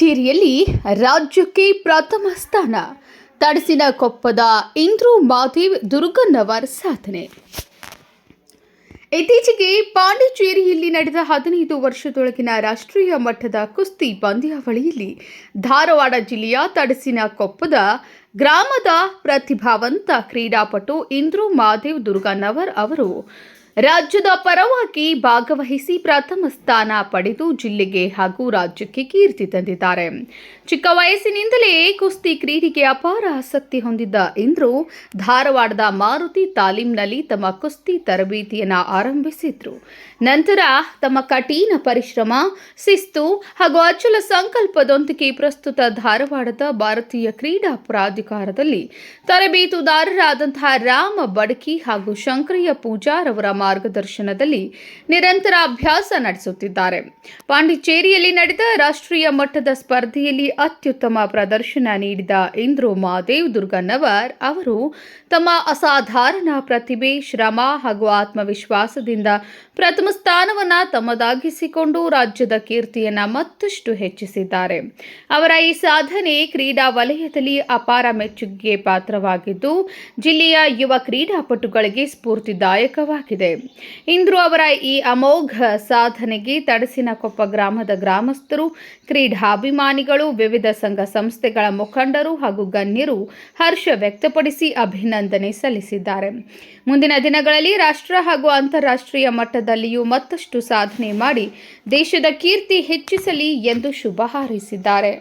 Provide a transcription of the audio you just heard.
ಪಾಂಡಿಚೇರಿಯಲ್ಲಿ ರಾಜ್ಯಕ್ಕೆ ಪ್ರಥಮ ಸ್ಥಾನ. ತಡಸಿನ ಕೊಪ್ಪದ ಇಂದ್ರು ಮಾದೇವ್ ದುರ್ಗನ್ನವರ್ ಸಾಧನೆ. ಇತ್ತೀಚೆಗೆ ಪಾಂಡಿಚೇರಿಯಲ್ಲಿ ನಡೆದ 15 ವರ್ಷದೊಳಗಿನ ರಾಷ್ಟ್ರೀಯ ಮಟ್ಟದ ಕುಸ್ತಿ ಪಂದ್ಯಾವಳಿಯಲ್ಲಿ ಧಾರವಾಡ ಜಿಲ್ಲೆಯ ತಡಸಿನ ಕೊಪ್ಪದ ಗ್ರಾಮದ ಪ್ರತಿಭಾವಂತ ಕ್ರೀಡಾಪಟು ಇಂದ್ರು ಮಾದೇವ್ ದುರ್ಗನ್ನವರ್ ಅವರು ರಾಜ್ಯದ ಪರವಾಗಿ ಭಾಗವಹಿಸಿ ಪ್ರಥಮ ಸ್ಥಾನ ಪಡೆದು ಜಿಲ್ಲೆಗೆ ಹಾಗೂ ರಾಜ್ಯಕ್ಕೆ ಕೀರ್ತಿ ತಂದಿದ್ದಾರೆ. ಚಿಕ್ಕ ವಯಸ್ಸಿನಿಂದಲೇ ಕುಸ್ತಿ ಕ್ರೀಡೆಗೆ ಅಪಾರ ಆಸಕ್ತಿ ಹೊಂದಿದ್ದ ಇಂದ್ರು ಧಾರವಾಡದ ಮಾರುತಿ ತಾಲೀಮ್ನಲ್ಲಿ ತಮ್ಮ ಕುಸ್ತಿ ತರಬೇತಿಯನ್ನು ಆರಂಭಿಸಿದ್ರು. ನಂತರ ತಮ್ಮ ಕಠಿಣ ಪರಿಶ್ರಮ, ಶಿಸ್ತು ಹಾಗೂ ಅಚಲ ಸಂಕಲ್ಪದೊಂದಿಗೆ ಪ್ರಸ್ತುತ ಧಾರವಾಡದ ಭಾರತೀಯ ಕ್ರೀಡಾ ಪ್ರಾಧಿಕಾರದಲ್ಲಿ ತರಬೇತುದಾರರಾದಂತಹ ರಾಮ ಬಡಕಿ ಹಾಗೂ ಶಂಕರಯ್ಯ ಪೂಜಾರ್ ಅವರ ಮಾರ್ಗದರ್ಶನದಲ್ಲಿ ನಿರಂತರ ಅಭ್ಯಾಸ ನಡೆಸುತ್ತಿದ್ದಾರೆ. ಪಾಂಡಿಚೇರಿಯಲ್ಲಿ ನಡೆದ ರಾಷ್ಟ್ರೀಯ ಮಟ್ಟದ ಸ್ಪರ್ಧೆಯಲ್ಲಿ ಅತ್ಯುತ್ತಮ ಪ್ರದರ್ಶನ ನೀಡಿದ ಇಂದ್ರು ಮಾದೇವ್ ದುರ್ಗನ್ನವರ್ ಅವರು ತಮ್ಮ ಅಸಾಧಾರಣ ಪ್ರತಿಭೆ, ಶ್ರಮ ಹಾಗೂ ಆತ್ಮವಿಶ್ವಾಸದಿಂದ ಪ್ರಥಮ ಸ್ಥಾನವನ್ನು ತಮ್ಮದಾಗಿಸಿಕೊಂಡು ರಾಜ್ಯದ ಕೀರ್ತಿಯನ್ನು ಮತ್ತಷ್ಟು ಹೆಚ್ಚಿಸಿದ್ದಾರೆ. ಅವರ ಈ ಸಾಧನೆ ಕ್ರೀಡಾ ವಲಯದಲ್ಲಿ ಅಪಾರ ಮೆಚ್ಚುಗೆಗೆ ಪಾತ್ರವಾಗಿದ್ದು ಜಿಲ್ಲೆಯ ಯುವ ಕ್ರೀಡಾಪಟುಗಳಿಗೆ ಸ್ಫೂರ್ತಿದಾಯಕವಾಗಿದೆ. ಇಂದ್ರು ಅವರ ಈ ಅಮೋಘ ಸಾಧನೆಗೆ ತಡಸಿನ ಕೊಪ್ಪ ಗ್ರಾಮದ ಗ್ರಾಮಸ್ಥರು, ಕ್ರೀಡಾಭಿಮಾನಿಗಳು, ವಿವಿಧ ಸಂಘ ಸಂಸ್ಥೆಗಳ ಮುಖಂಡರು ಹಾಗೂ ಗಣ್ಯರು ಹರ್ಷ ವ್ಯಕ್ತಪಡಿಸಿ ಅಭಿನಂದನೆ ಸಲ್ಲಿಸಿದ್ದಾರೆ. ಮುಂದಿನ ದಿನಗಳಲ್ಲಿ ರಾಷ್ಟ್ರ ಹಾಗೂ ಅಂತಾರಾಷ್ಟ್ರೀಯ ಮಟ್ಟದಲ್ಲಿಯೂ ಮತ್ತಷ್ಟು ಸಾಧನೆ ಮಾಡಿ ದೇಶದ ಕೀರ್ತಿ ಹೆಚ್ಚಿಸಲಿ ಎಂದು ಶುಭ ಹಾರೈಸಿದ್ದಾರೆ.